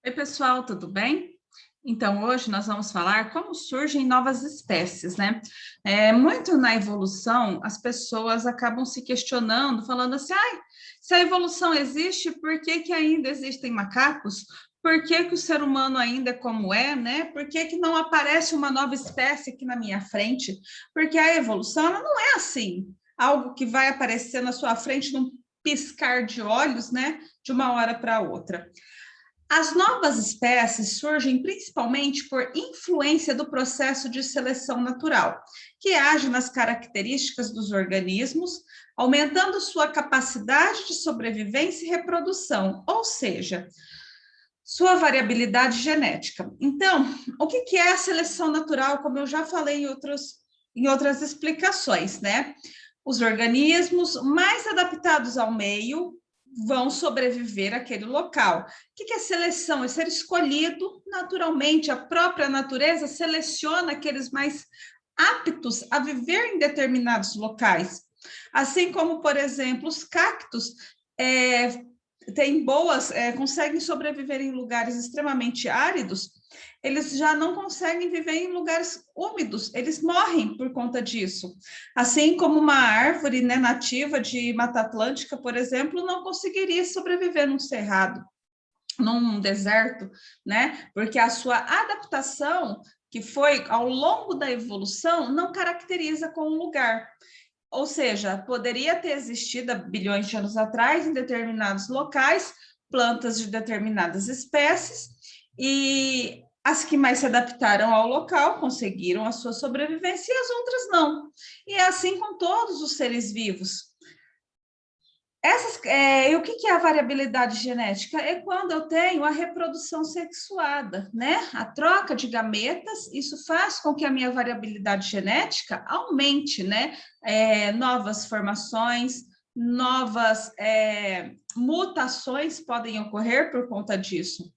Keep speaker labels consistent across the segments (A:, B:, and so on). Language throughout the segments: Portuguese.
A: Oi, pessoal, tudo bem? Então, hoje nós vamos falar como surgem novas espécies, né? Muito na evolução, as pessoas acabam se questionando, falando assim, se a evolução existe, por que que ainda existem macacos? Por que que o ser humano ainda é como é, né? Por que que não aparece uma nova espécie aqui na minha frente? Porque a evolução, ela não é assim, algo que vai aparecer na sua frente num piscar de olhos, né? De uma hora para outra. As novas espécies surgem principalmente por influência do processo de seleção natural, que age nas características dos organismos, aumentando sua capacidade de sobrevivência e reprodução, ou seja, sua variabilidade genética. Então, o que é a seleção natural, como eu já falei em outras explicações, né? Os organismos mais adaptados ao meio vão sobreviver àquele local. O que é seleção? É ser escolhido naturalmente, a própria natureza seleciona aqueles mais aptos a viver em determinados locais. Assim como, por exemplo, os cactos conseguem sobreviver em lugares extremamente áridos, eles já não conseguem viver em lugares úmidos, eles morrem por conta disso. Assim como uma árvore, né, nativa de Mata Atlântica, por exemplo, não conseguiria sobreviver num cerrado, num deserto, né? Porque a sua adaptação, que foi ao longo da evolução, não caracteriza com o lugar. Ou seja, poderia ter existido há bilhões de anos atrás, em determinados locais, plantas de determinadas espécies, e as que mais se adaptaram ao local conseguiram a sua sobrevivência e as outras não. E é assim com todos os seres vivos. E o que é a variabilidade genética? É quando eu tenho a reprodução sexuada, né? A troca de gametas, isso faz com que a minha variabilidade genética aumente, né? Novas formações, novas mutações podem ocorrer por conta disso.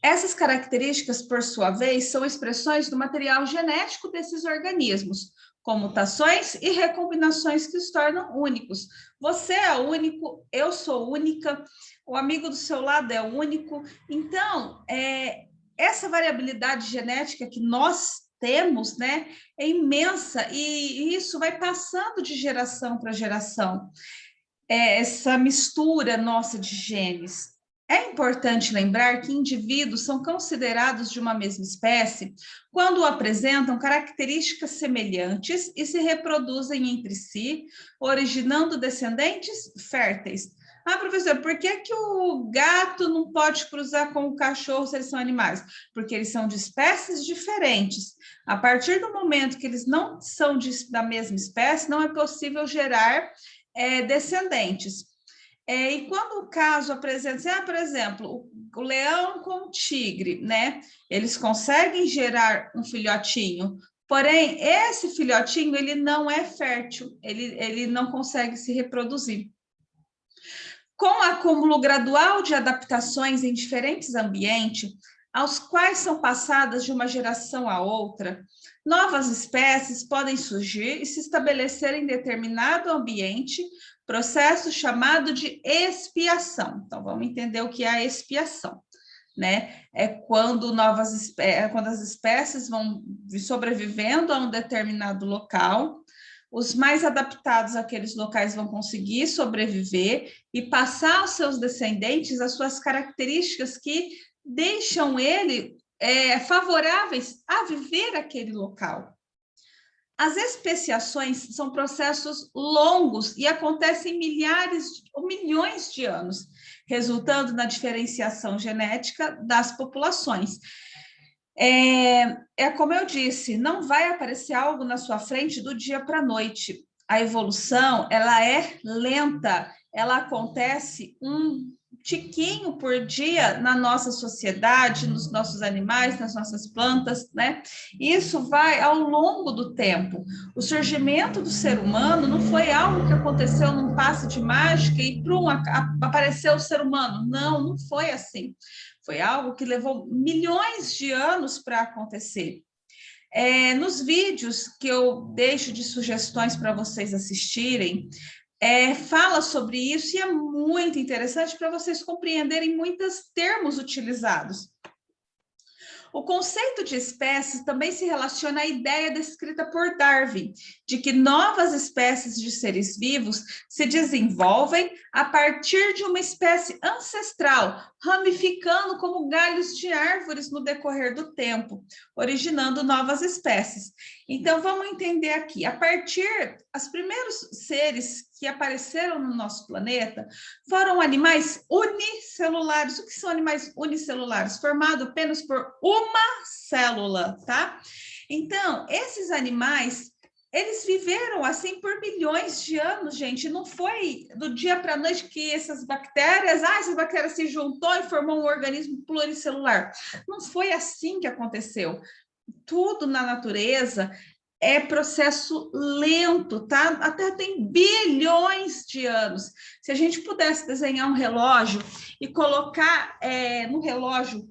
A: Essas características, por sua vez, são expressões do material genético desses organismos, com mutações e recombinações que os tornam únicos. Você é único, eu sou única, o amigo do seu lado é único. Então, essa variabilidade genética que nós temos, né, é imensa e isso vai passando de geração para geração. Essa mistura nossa de genes. É importante lembrar que indivíduos são considerados de uma mesma espécie quando apresentam características semelhantes e se reproduzem entre si, originando descendentes férteis. Professor, por que que o gato não pode cruzar com o cachorro se eles são animais? Porque eles são de espécies diferentes. A partir do momento que eles não são da mesma espécie, não é possível gerar descendentes. E quando o caso apresenta, por exemplo, o leão com o tigre, né? Eles conseguem gerar um filhotinho, porém, esse filhotinho, ele não é fértil, ele não consegue se reproduzir. Com o acúmulo gradual de adaptações em diferentes ambientes, aos quais são passadas de uma geração a outra, novas espécies podem surgir e se estabelecer em determinado ambiente, processo chamado de expiação. Então, vamos entender o que é a expiação, né? É quando quando as espécies vão sobrevivendo a um determinado local, os mais adaptados àqueles locais vão conseguir sobreviver e passar aos seus descendentes as suas características que deixam ele favoráveis a viver aquele local. As especiações são processos longos e acontecem em milhares ou milhões de anos, resultando na diferenciação genética das populações. Como eu disse, não vai aparecer algo na sua frente do dia para a noite. A evolução, ela é lenta, ela acontece um tiquinho por dia na nossa sociedade, nos nossos animais, nas nossas plantas, né? Isso vai ao longo do tempo. O surgimento do ser humano não foi algo que aconteceu num passe de mágica e apareceu o ser humano. Não, não foi assim. Foi algo que levou milhões de anos para acontecer. Nos vídeos que eu deixo de sugestões para vocês assistirem, fala sobre isso e é muito interessante para vocês compreenderem muitos termos utilizados. O conceito de espécies também se relaciona à ideia descrita por Darwin, de que novas espécies de seres vivos se desenvolvem a partir de uma espécie ancestral, ramificando como galhos de árvores no decorrer do tempo, originando novas espécies. Então, vamos entender aqui, os primeiros seres que apareceram no nosso planeta foram animais unicelulares. O que são animais unicelulares? Formados apenas por uma célula, tá? Então, esses animais, eles viveram assim por milhões de anos, gente. Não foi do dia para a noite que essas bactérias se juntou e formou um organismo pluricelular. Não foi assim que aconteceu. Tudo na natureza é processo lento, tá? Até tem bilhões de anos. Se a gente pudesse desenhar um relógio e colocar no relógio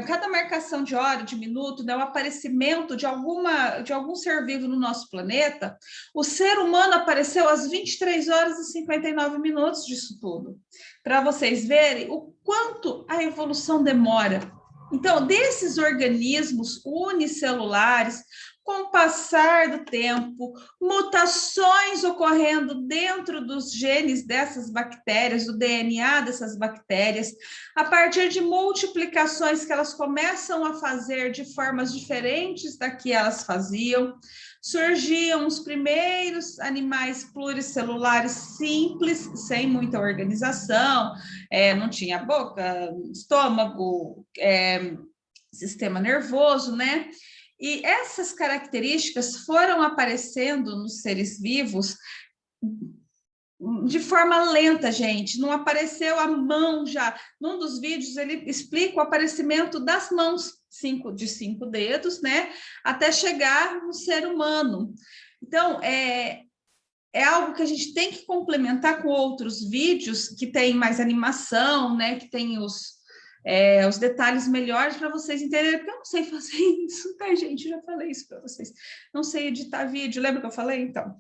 A: cada marcação de hora, de minuto, né, o aparecimento de algum ser vivo no nosso planeta, o ser humano apareceu às 23 horas e 59 minutos disso tudo. Para vocês verem o quanto a evolução demora. Então, desses organismos unicelulares, com o passar do tempo, mutações ocorrendo dentro dos genes dessas bactérias, do DNA dessas bactérias, a partir de multiplicações que elas começam a fazer de formas diferentes da que elas faziam, surgiam os primeiros animais pluricelulares simples, sem muita organização, não tinha boca, estômago, sistema nervoso, né? E essas características foram aparecendo nos seres vivos de forma lenta, gente. Não apareceu a mão já. Num dos vídeos, ele explica o aparecimento das mãos, de 5 dedos, né? Até chegar no ser humano. Então, é algo que a gente tem que complementar com outros vídeos que tem mais animação, né? Que tem os detalhes melhores para vocês entenderem, porque eu não sei fazer isso, tá, gente? Eu já falei isso para vocês. Não sei editar vídeo, lembra que eu falei? Então,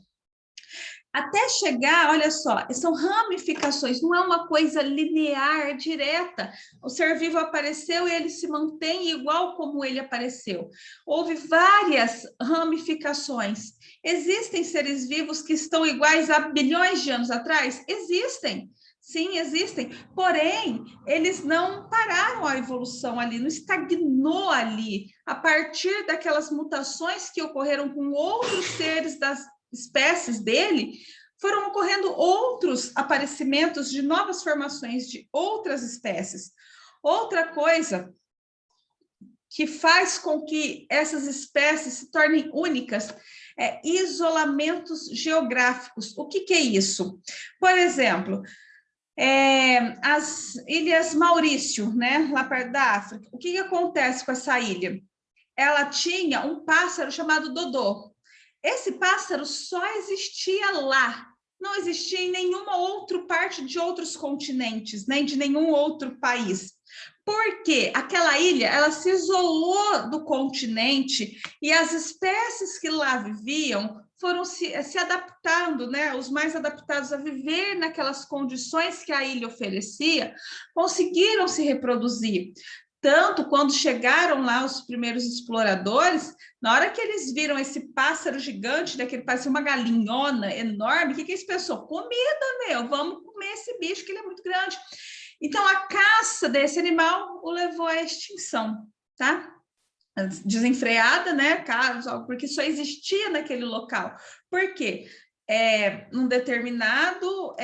A: até chegar, olha só, são ramificações, não é uma coisa linear, direta. O ser vivo apareceu e ele se mantém igual como ele apareceu. Houve várias ramificações. Existem seres vivos que estão iguais a bilhões de anos atrás? Existem. Sim, existem. Porém, eles não pararam a evolução ali, não estagnou ali. A partir daquelas mutações que ocorreram com outros seres das espécies dele, foram ocorrendo outros aparecimentos de novas formações de outras espécies. Outra coisa que faz com que essas espécies se tornem únicas é isolamentos geográficos. O que é isso? Por exemplo, as Ilhas Maurício, né, lá perto da África. O que acontece com essa ilha? Ela tinha um pássaro chamado Dodô. Esse pássaro só existia lá, não existia em nenhuma outra parte de outros continentes, nem de nenhum outro país. Porque aquela ilha, ela se isolou do continente e as espécies que lá viviam foram se adaptando, né? Os mais adaptados a viver naquelas condições que a ilha oferecia, conseguiram se reproduzir. Tanto quando chegaram lá os primeiros exploradores, na hora que eles viram esse pássaro gigante, daquele parecia uma galinhona enorme, o que eles pensaram? Comida, vamos comer esse bicho que ele é muito grande. Então, a caça desse animal o levou à extinção, tá? Desenfreada, né? Porque só existia naquele local. Por quê? Num determinado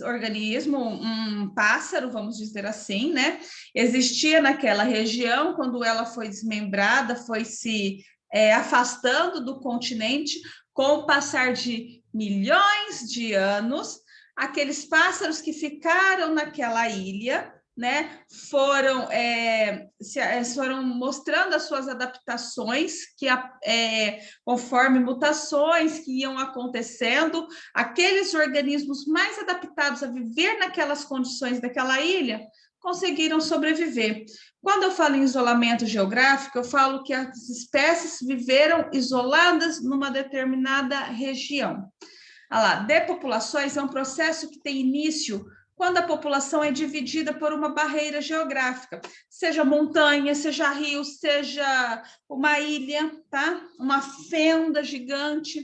A: organismo, um pássaro, vamos dizer assim, né? Existia naquela região, quando ela foi desmembrada, foi se afastando do continente, com o passar de milhões de anos, aqueles pássaros que ficaram naquela ilha, né, foram mostrando as suas adaptações, que conforme mutações que iam acontecendo, aqueles organismos mais adaptados a viver naquelas condições daquela ilha conseguiram sobreviver. Quando eu falo em isolamento geográfico, eu falo que as espécies viveram isoladas numa determinada região. Olha lá, depopulações é um processo que tem início quando a população é dividida por uma barreira geográfica, seja montanha, seja rio, seja uma ilha, tá? Uma fenda gigante.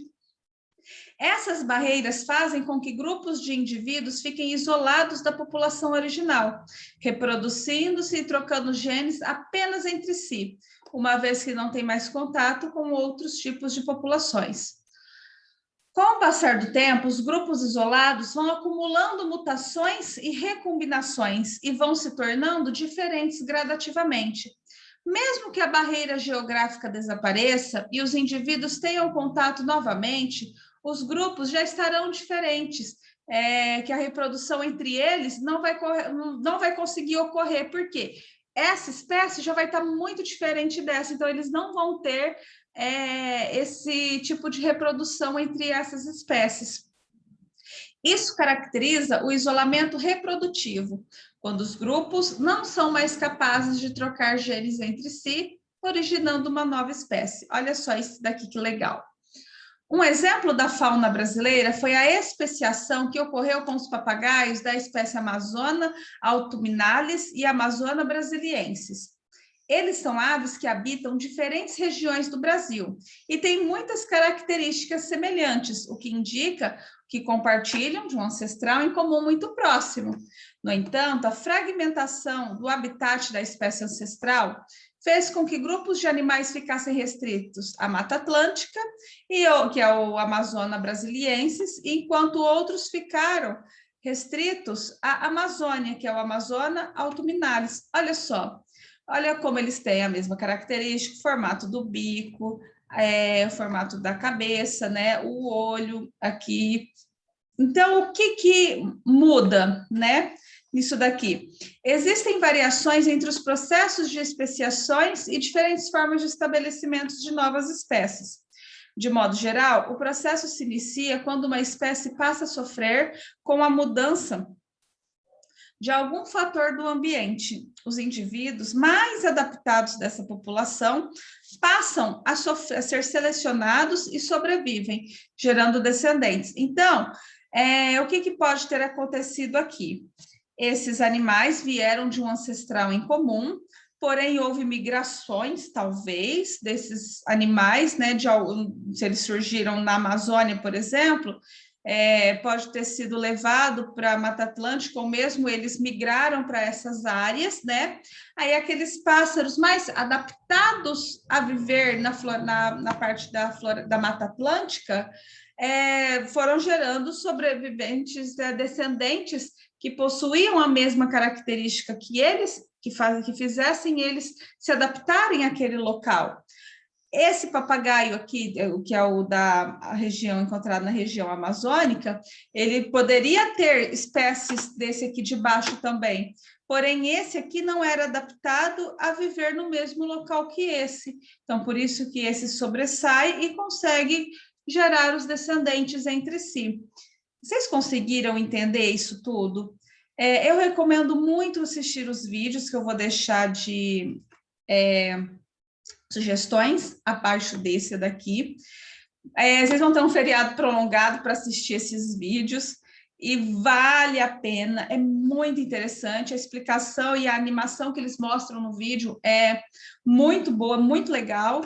A: Essas barreiras fazem com que grupos de indivíduos fiquem isolados da população original, reproduzindo-se e trocando genes apenas entre si, uma vez que não tem mais contato com outros tipos de populações. Com o passar do tempo, os grupos isolados vão acumulando mutações e recombinações e vão se tornando diferentes gradativamente. Mesmo que a barreira geográfica desapareça e os indivíduos tenham contato novamente, os grupos já estarão diferentes, que a reprodução entre eles não vai conseguir ocorrer. Por quê? Essa espécie já vai estar muito diferente dessa, então eles não vão ter esse tipo de reprodução entre essas espécies. Isso caracteriza o isolamento reprodutivo, quando os grupos não são mais capazes de trocar genes entre si, originando uma nova espécie. Olha só isso daqui que legal. Um exemplo da fauna brasileira foi a especiação que ocorreu com os papagaios da espécie Amazona autumnalis e Amazona brasiliensis. Eles são aves que habitam diferentes regiões do Brasil e têm muitas características semelhantes, o que indica que compartilham de um ancestral em comum muito próximo. No entanto, a fragmentação do habitat da espécie ancestral fez com que grupos de animais ficassem restritos à Mata Atlântica, que é o Amazona brasiliensis, enquanto outros ficaram restritos à Amazônia, que é o Amazona autumnalis. Olha só. Olha como eles têm a mesma característica, o formato do bico, o formato da cabeça, né? O olho aqui. Então, o que muda, né? Nisso daqui. Existem variações entre os processos de especiações e diferentes formas de estabelecimento de novas espécies. De modo geral, o processo se inicia quando uma espécie passa a sofrer com a mudança de algum fator do ambiente. Os indivíduos mais adaptados dessa população passam a ser selecionados e sobrevivem, gerando descendentes. Então, o que pode ter acontecido aqui? Esses animais vieram de um ancestral em comum, porém houve migrações, talvez, desses animais, né? Se eles surgiram na Amazônia, por exemplo, pode ter sido levado para a Mata Atlântica, ou mesmo eles migraram para essas áreas, né? Aí aqueles pássaros mais adaptados a viver na parte da Mata Atlântica foram gerando sobreviventes, descendentes que possuíam a mesma característica que eles, que fizessem eles se adaptarem àquele local. Esse papagaio aqui, que é o da região, encontrado na região amazônica, ele poderia ter espécies desse aqui de baixo também, porém esse aqui não era adaptado a viver no mesmo local que esse. Então, por isso que esse sobressai e consegue gerar os descendentes entre si. Vocês conseguiram entender isso tudo? Eu recomendo muito assistir os vídeos que eu vou deixar de sugestões abaixo desse daqui. Vocês vão ter um feriado prolongado para assistir esses vídeos e vale a pena, é muito interessante, a explicação e a animação que eles mostram no vídeo é muito boa, muito legal,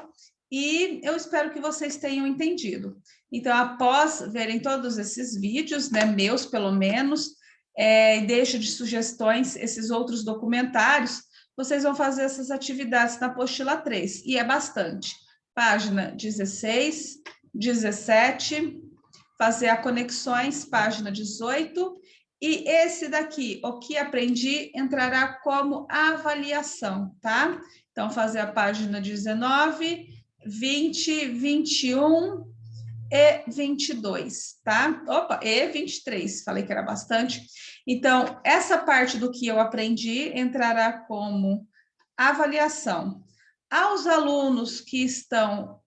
A: e eu espero que vocês tenham entendido. Então, após verem todos esses vídeos, né, meus pelo menos, deixo de sugestões esses outros documentários, vocês vão fazer essas atividades na apostila 3, e é bastante. Página 16, 17, fazer a conexões, página 18, e esse daqui, o que aprendi, entrará como avaliação, tá? Então, fazer a página 19, 20, 21 e 22, tá? Opa, e 23, falei que era bastante. Então, essa parte do que eu aprendi entrará como avaliação. Aos alunos que estão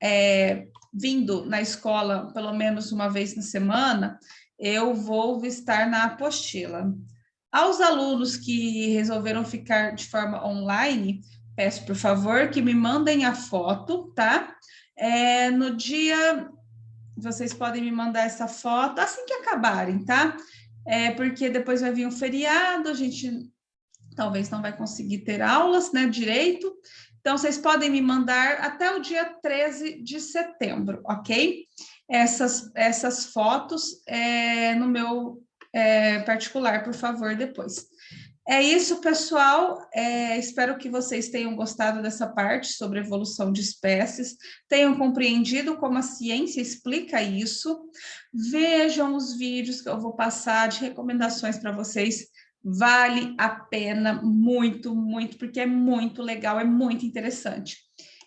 A: vindo na escola pelo menos uma vez na semana, eu vou estar na apostila. Aos alunos que resolveram ficar de forma online, peço, por favor, que me mandem a foto, tá? No dia vocês podem me mandar essa foto assim que acabarem, tá? Porque depois vai vir um feriado, a gente talvez não vai conseguir ter aulas, né, direito. Então, vocês podem me mandar até o dia 13 de setembro, ok? Essas fotos no meu particular, por favor, depois. É isso, pessoal. Espero que vocês tenham gostado dessa parte sobre evolução de espécies, tenham compreendido como a ciência explica isso. Vejam os vídeos que eu vou passar de recomendações para vocês. Vale a pena muito, muito, porque é muito legal, é muito interessante.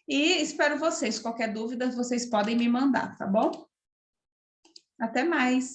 A: E espero vocês. Qualquer dúvida, vocês podem me mandar, tá bom? Até mais.